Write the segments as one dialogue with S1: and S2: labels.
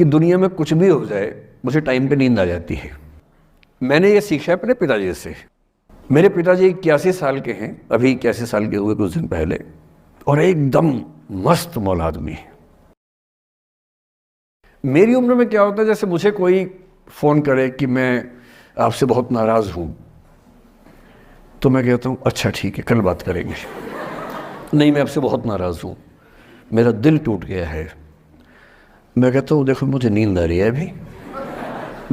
S1: कि दुनिया में कुछ भी हो जाए मुझे टाइम पे नींद आ जाती है। मैंने ये सीखा है अपने पिताजी से। मेरे पिताजी 81 साल के हैं, अभी 81 साल के हुए कुछ दिन पहले, और एकदम मस्त मौला आदमी है। मेरी उम्र में क्या होता है, जैसे मुझे कोई फ़ोन करे कि मैं आपसे बहुत नाराज़ हूँ, तो मैं कहता हूँ अच्छा ठीक है कल बात करेंगे। नहीं, मैं आपसे बहुत नाराज़ हूँ, मेरा दिल टूट गया है। मैं कहता हूँ देखो मुझे नींद आ रही है अभी,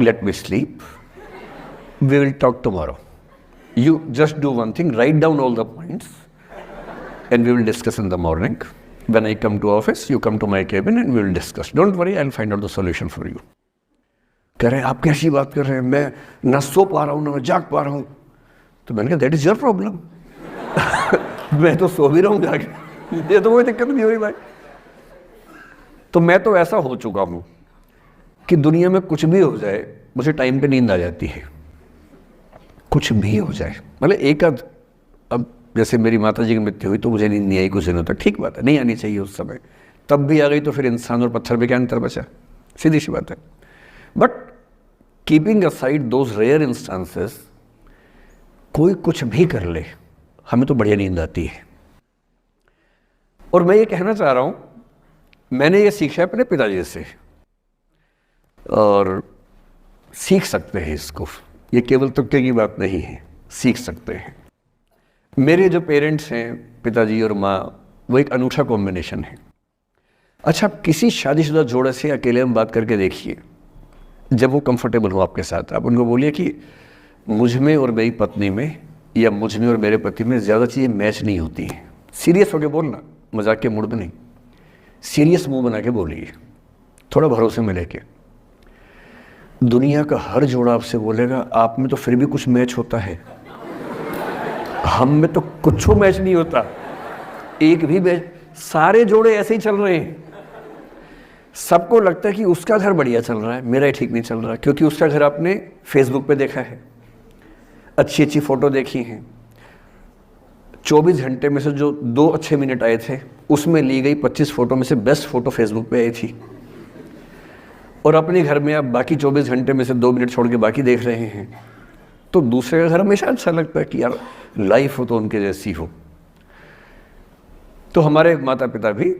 S1: let me sleep, we will talk tomorrow, you just do one thing, write down all the points and we will discuss in the morning. When I come to office, you come to my cabin and we will discuss. Don't worry, I'll find out the solution for you. कह रहे हैं आप कैसी बात कर रहे हैं, मैं ना सो पा रहा हूँ ना मैं जाग पा रहा हूँ। तो मैंने कहा दैट इज योर प्रॉब्लम। मैं तो सो भी रहा हूँ जाके, ये तो कोई दिक्कत नहीं हो रही भाई। तो मैं तो ऐसा हो चुका हूँ कि दुनिया में कुछ भी हो जाए मुझे टाइम पे नींद आ जाती है, कुछ भी हो जाए। मतलब एक आध, अब जैसे मेरी माता जी की मृत्यु हुई तो मुझे नींद नहीं आई कुछ दिनों तक, ठीक बात है, नहीं आनी चाहिए उस समय, तब भी आ गई तो फिर इंसान और पत्थर में क्या अंतर बचा, सीधी सी बात है। But keeping aside those rare instances, कोई कुछ भी कर ले हमें तो बढ़िया नींद आती है। और मैं ये कहना चाह रहा हूं, मैंने ये सीखा है अपने पिताजी से, और सीख सकते हैं इसको, ये केवल तुक्के की बात नहीं है, सीख सकते हैं। मेरे जो पेरेंट्स हैं, पिताजी और माँ, वो एक अनूठा कॉम्बिनेशन है। अच्छा, आप किसी शादीशुदा जोड़े से अकेले में बात करके देखिए, जब वो कंफर्टेबल हो आपके साथ, आप उनको बोलिए कि मुझ में और मेरी पत्नी में, या मुझ में और मेरे पति में ज़्यादा चीज़ें मैच नहीं होती हैं। सीरियस होकर बोलना, मजाक के मूड में नहीं, सीरियस मुंह बना के बोलिए, थोड़ा भरोसे में लेके। दुनिया का हर जोड़ा आपसे बोलेगा आप में तो फिर भी कुछ मैच होता है, हम में तो कुछ मैच नहीं होता, एक भी मैच, सारे जोड़े ऐसे ही चल रहे हैं। सबको लगता है कि उसका घर बढ़िया चल रहा है, मेरा ही ठीक नहीं चल रहा, क्योंकि उसका घर आपने फेसबुक पे देखा है, अच्छी अच्छी फोटो देखी हैं। 24 घंटे में से जो 2 अच्छे मिनट आए थे, उसमें ली गई 25 फोटो में से बेस्ट फोटो फेसबुक पे आई थी। और अपने घर में आप बाकी 24 घंटे में से 2 मिनट छोड़ के बाकी देख रहे हैं। तो दूसरे का घर हमेशा अच्छा लगता है कि यार लाइफ हो तो उनके जैसी हो। तो हमारे माता पिता भी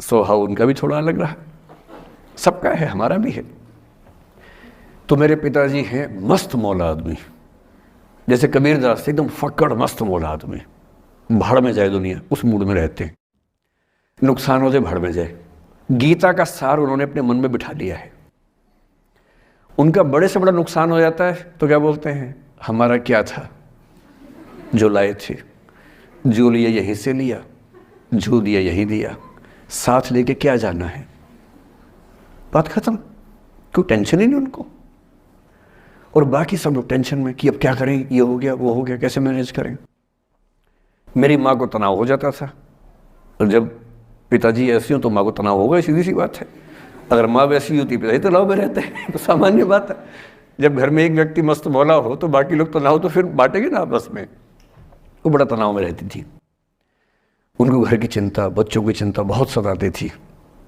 S1: स्वभाव उनका भी थोड़ा अलग रहा, सबका है, हमारा भी है। तो मेरे पिताजी हैं मस्त मौला आदमी, जैसे कबीरदास एकदम फक्कड़ मस्त मौला आदमी, भाड़ में जाए दुनिया उस मूड में रहते हैं, नुकसान हो जाए भाड़ में जाए। गीता का सार उन्होंने अपने मन में बिठा लिया है। उनका बड़े से बड़ा नुकसान हो जाता है तो क्या बोलते हैं, हमारा क्या था जो लाए थे, जो लिया यहीं से लिया, जो दिया यहीं दिया, साथ लेके क्या जाना है, बात खत्म, कोई टेंशन ही नहीं उनको। और बाकी सब लोग टेंशन में कि अब क्या करें, ये हो गया वो हो गया, कैसे मैनेज करें। मेरी माँ को तनाव हो जाता था, और जब पिताजी ऐसे हो तो माँ को तनाव होगा, सीधी सी बात है। अगर माँ वैसी होती पिताजी तनाव में रहते हैं, तो सामान्य बात है। जब घर में एक व्यक्ति मस्त मौला हो तो बाकी लोग तनाव तो फिर बांटेंगे ना आपस में। वो बड़ा तनाव में रहती थी, उनको घर की चिंता, बच्चों की चिंता बहुत सताती थी।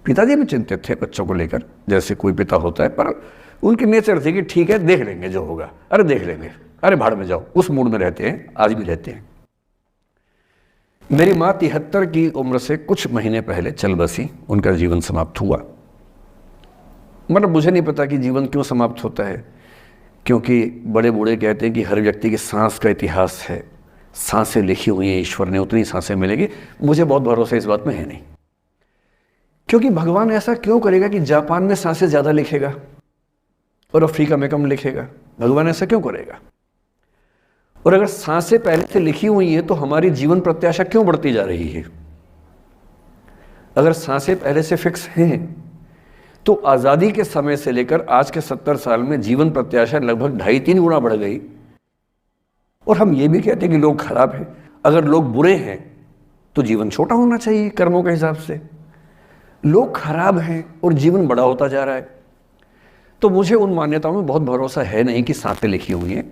S1: पिताजी भी चिंतित थे बच्चों को लेकर, जैसे कोई पिता होता है, पर उनकी नेचर थी कि ठीक है देख लेंगे जो होगा, अरे देख लेंगे, अरे भाड़ में जाओ, उस मूड में रहते हैं, आज भी रहते हैं। मेरी माँ 73 की उम्र से कुछ महीने पहले चल बसी, उनका जीवन समाप्त हुआ। मतलब मुझे नहीं पता कि जीवन क्यों समाप्त होता है, क्योंकि बड़े बूढ़े कहते हैं कि हर व्यक्ति की सांस का इतिहास है, सांसें लिखी हुई हैं ईश्वर ने, उतनी सांसें मिलेगी। मुझे बहुत भरोसा इस बात में है नहीं, क्योंकि भगवान ऐसा क्यों करेगा कि जापान में सांसें ज़्यादा लिखेगा और अफ्रीका में कम लिखेगा, भगवान ऐसा क्यों करेगा। और अगर सांसें पहले से लिखी हुई हैं तो हमारी जीवन प्रत्याशा क्यों बढ़ती जा रही है। अगर सांसें पहले से फिक्स हैं तो आज़ादी के समय से लेकर आज के 70 साल में जीवन प्रत्याशा लगभग 2.5-3 गुना बढ़ गई। और हम ये भी कहते हैं कि लोग खराब हैं। अगर लोग बुरे हैं तो जीवन छोटा होना चाहिए कर्मों के हिसाब से। लोग खराब हैं और जीवन बड़ा होता जा रहा है। तो मुझे उन मान्यताओं में बहुत भरोसा है नहीं कि सांसें लिखी हुई हैं।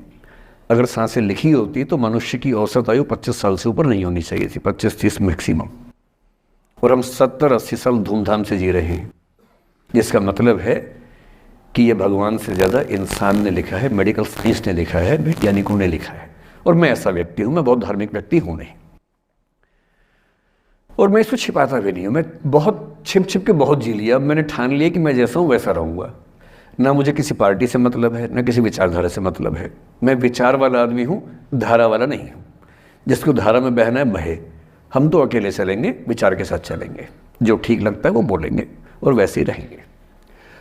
S1: अगर सांसें लिखी होती तो मनुष्य की औसत आयु 25 साल से ऊपर नहीं होनी चाहिए थी, 25-30 मैक्सिमम। और हम 70-80 साल धूमधाम से जी रहे हैं, जिसका मतलब है कि ये भगवान से ज़्यादा इंसान ने लिखा है, मेडिकल साइंस ने लिखा है, वैज्ञानिकों ने लिखा है। और मैं ऐसा व्यक्ति हूँ, मैं बहुत धार्मिक व्यक्ति हूँ नहीं, और मैं इसको छिपाता भी नहीं हूँ। मैं बहुत छिप छिप के बहुत जी लिया। अब मैंने ठान लिया कि मैं जैसा हूँ वैसा रहूँगा। ना मुझे किसी पार्टी से मतलब है, ना किसी विचारधारा से मतलब है। मैं विचार वाला आदमी हूँ, धारा वाला नहीं हूँ। जिसको धारा में बहना है बहे, हम तो अकेले चलेंगे, विचार के साथ चलेंगे। जो ठीक लगता है वो बोलेंगे और वैसे ही रहेंगे।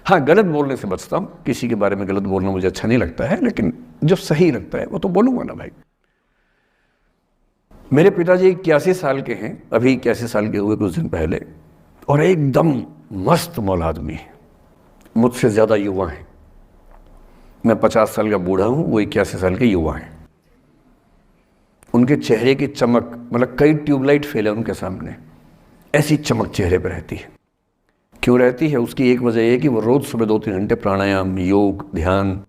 S1: हाँ, गलत बोलने से बचता हूँ, किसी के बारे में गलत बोलना मुझे अच्छा नहीं लगता है, लेकिन जो सही लगता है वो तो बोलूँगा ना भाई। मेरे पिताजी 81 साल के हैं, अभी 81 साल के हुए कुछ दिन पहले, और एकदम मस्त मौला आदमी है, मुझसे ज़्यादा युवा हैं। मैं 50 साल का बूढ़ा हूँ, वो 81 साल के युवा हैं। उनके चेहरे की चमक, मतलब कई ट्यूबलाइट फेल है उनके सामने, ऐसी चमक चेहरे पर रहती है। क्यों रहती है? उसकी एक वजह यह कि वो रोज़ सुबह 2-3 घंटे प्राणायाम, योग, ध्यान,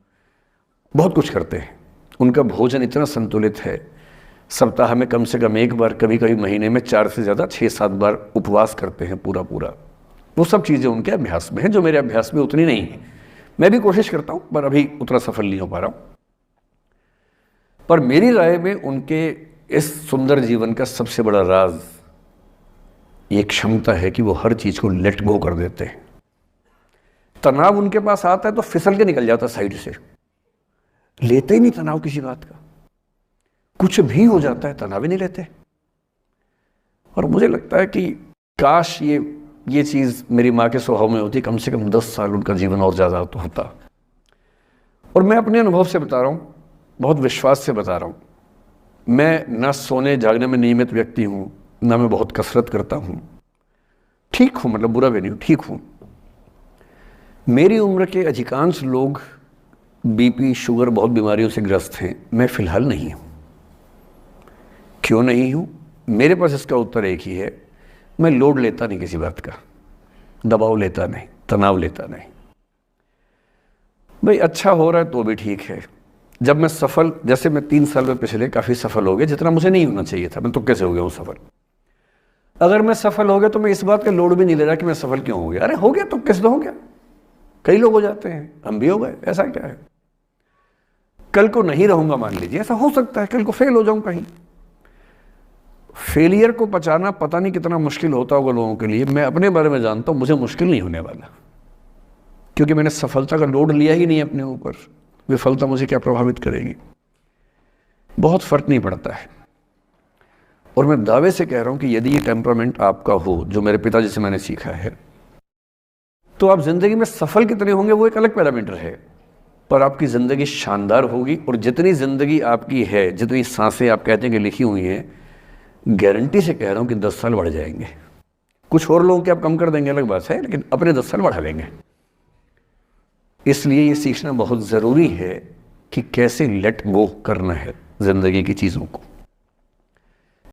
S1: बहुत कुछ करते हैं। उनका भोजन इतना संतुलित है, सप्ताह में कम से कम एक बार, कभी कभी महीने में 4 से ज़्यादा 6-7 बार उपवास करते हैं पूरा पूरा। वो सब चीज़ें उनके अभ्यास में हैं, जो मेरे अभ्यास में उतनी नहीं है। मैं भी कोशिश करता हूँ, पर अभी उतना सफल नहीं हो पा रहा हूँ। पर मेरी राय में उनके इस सुंदर जीवन का सबसे बड़ा राज ये क्षमता है कि वो हर चीज़ को लेट गो कर देते हैं। तनाव उनके पास आता है तो फिसल के निकल जाता साइड से, लेते ही नहीं तनाव किसी बात का। कुछ भी हो जाता है, तनाव ही नहीं लेते। और मुझे लगता है कि काश ये चीज़ मेरी माँ के स्वभाव में होती, कम से कम 10 साल उनका जीवन और ज़्यादा तो होता। और मैं अपने अनुभव से बता रहा हूँ, बहुत विश्वास से बता रहा हूँ। मैं ना सोने जागने में नियमित व्यक्ति हूँ, ना मैं बहुत कसरत करता हूँ। ठीक हूँ, मतलब बुरा भी नहीं हूँ, ठीक हूँ। मेरी उम्र के अधिकांश लोग बीपी, शुगर, बहुत बीमारियों से ग्रस्त हैं। मैं फ़िलहाल नहीं हूँ। क्यों नहीं हूँ? मेरे पास इसका उत्तर एक ही है, मैं लोड लेता नहीं किसी बात का, दबाव लेता नहीं, तनाव लेता नहीं। भाई अच्छा हो रहा है तो भी ठीक है। जब मैं सफल, जैसे मैं 3 साल में पिछले काफ़ी सफल हो गया, जितना मुझे नहीं होना चाहिए था, मैं तो कैसे हो गया हूँ सफल। अगर मैं सफल हो गया तो मैं इस बात का लोड भी नहीं ले रहा कि मैं सफल क्यों हो गया। अरे हो गया तो कैसे हो गया, कई लोग हो जाते हैं, हम भी हो गए, ऐसा क्या है। कल को नहीं रहूंगा, मान लीजिए, ऐसा हो सकता है, कल को फेल हो जाऊं कहीं। फेलियर को पचाना पता नहीं कितना मुश्किल होता होगा लोगों के लिए। मैं अपने बारे में जानता हूं, मुझे मुश्किल नहीं होने वाला, क्योंकि मैंने सफलता का लोड लिया ही नहीं अपने ऊपर। विफलता मुझे क्या प्रभावित करेगी, बहुत फर्क नहीं पड़ता है। और मैं दावे से कह रहा हूं कि यदि ये टेम्परामेंट आपका हो, जो मेरे पिताजी से मैंने सीखा है, तो आप जिंदगी में सफल कितने होंगे वो एक अलग पैरामीटर है, पर आपकी ज़िंदगी शानदार होगी। और जितनी ज़िंदगी आपकी है, जितनी सांसें आप कहते हैं कि लिखी हुई हैं, गारंटी से कह रहा हूँ कि 10 साल बढ़ जाएंगे। कुछ और लोगों के आप कम कर देंगे अलग बात है, लेकिन अपने 10 साल बढ़ा लेंगे। इसलिए ये सीखना बहुत ज़रूरी है कि कैसे लेट गो करना है ज़िंदगी की चीज़ों को।